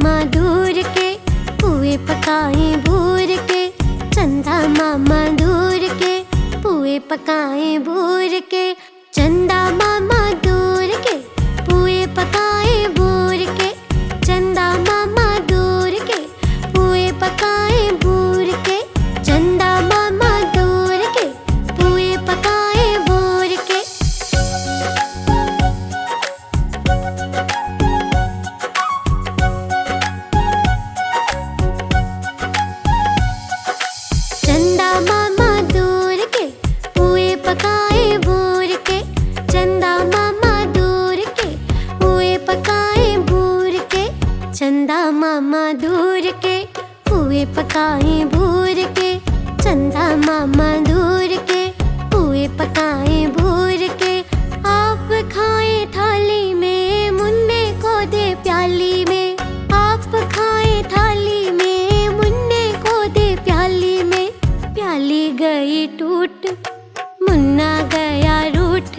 मामा दूर के पुए पकाए भूर के। चंदा मामा दूर के पुए पकाए भूर के। चंदा मामा दूर के पुए पकाए भूर के। चंदा मामा दूर के पुए पकाए भूर के। चंदा मामा दूर के पुए पकाए भूर के। चंदा मामा दूर के पुए पकाए भूर के। चंदा मामा दूर के पुए पकाए भूर के। चंदा मामा दूर के पुए पकाए भूर के। चंदा मामा दूर के पुए पकाए भूर के। आप खाए थाली में मुन्ने को दे प्याली में। आप खाए थाली में मुन्ने को दे प्याली में। प्याली गई टूट मुन्ना गया रूठ।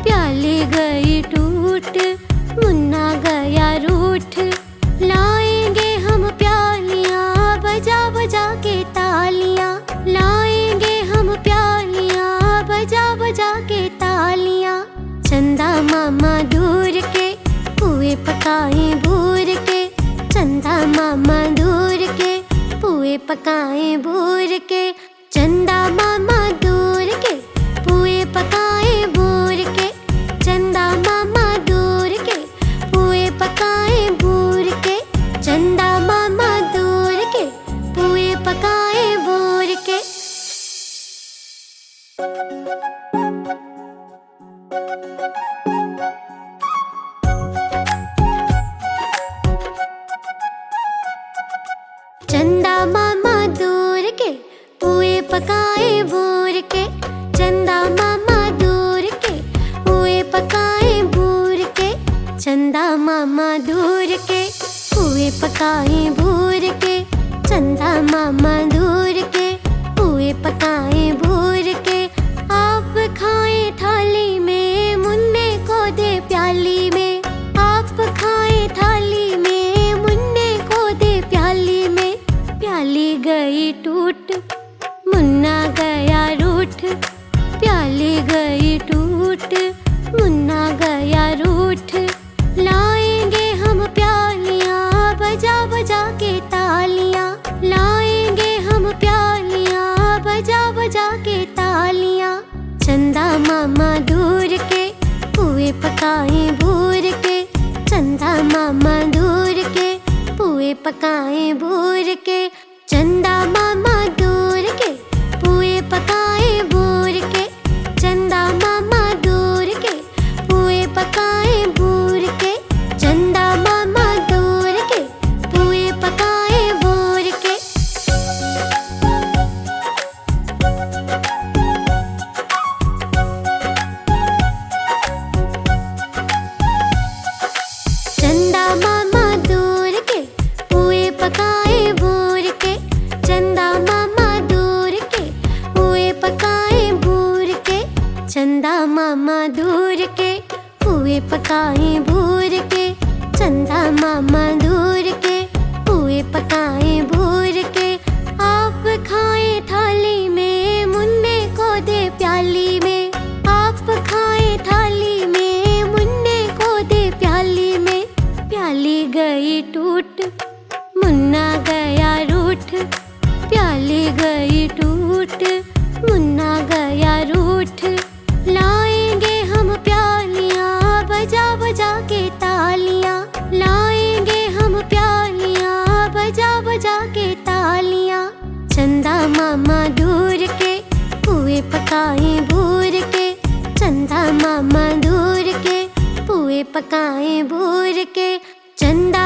प्याली गई टूट मुन्ना गया रूठ। लाएंगे हम प्यालियां बजा बजा के तालियां। लाएंगे हम प्यालियां बजा बजा के तालियां। चंदा मामा दूर के पुए पकाए भूर के। चंदा मामा दूर के पुए पकाए भूर के। चंदा मामा दूर के पुए पकाए भूर के। चंदा मामा दूर के पुए पकाए भूर के। चंदा मामा दूर के पुए पकाए भूर के। चंदा मामा दूर के पुए पकाए भूर के। चंदा मामा दूर के पुए पकाए भूर के। चंदा मामा दूर के पुए पकाए भूर के। चंदा मामा दूर के पुए पकाए भूर के। आप खाए थाली में मुन्ने को दे प्याली में। आप खाए थाली में मुन्ने को दे प्याली में। प्याली गई टूट मुन्ना गया रूठ। प्याली गई टूट मुन्ना गया रूठ। लाएंगे हम प्यालियां बजा बजा के तालियां। लाएंगे हम प्यालियां बजा बजा के तालियां। चंदा मामा दूर के पुए पकाए भूर के। चंदा मामा दूर के पुए पकाए भूर के। चंदा मामा दूर के पुए पकाए भूर के। चंदा मामा दूर के पुए पकाए भूर के। चंदा मामा दूर के पुए पकाए भूर के। चंदा मामा दूर के पुए पकाए भूर के। चंदा मामा दूर के पुए पकाए भूर के। चंदा मामा दूर के पुए पकाए भूर के। चंदा मामा दूर के पुए पकाए भूर के। आप खाए थाली में मुन्ने को दे प्याली में। आप खाए थाली में मुन्ने को दे प्याली में। प्याली गई टूट मुन्ना गया रूठ। प्याली गई टूट मुन्ना गया रूठ। लाएंगे हम प्यालियां बजा बजा के तालियां। लाएंगे हम प्यालियां बजा बजा के तालियां। चंदा मामा दूर के पुए पकाए भूर के। चंदा मामा दूर के पुए पकाए भूर के। चंदा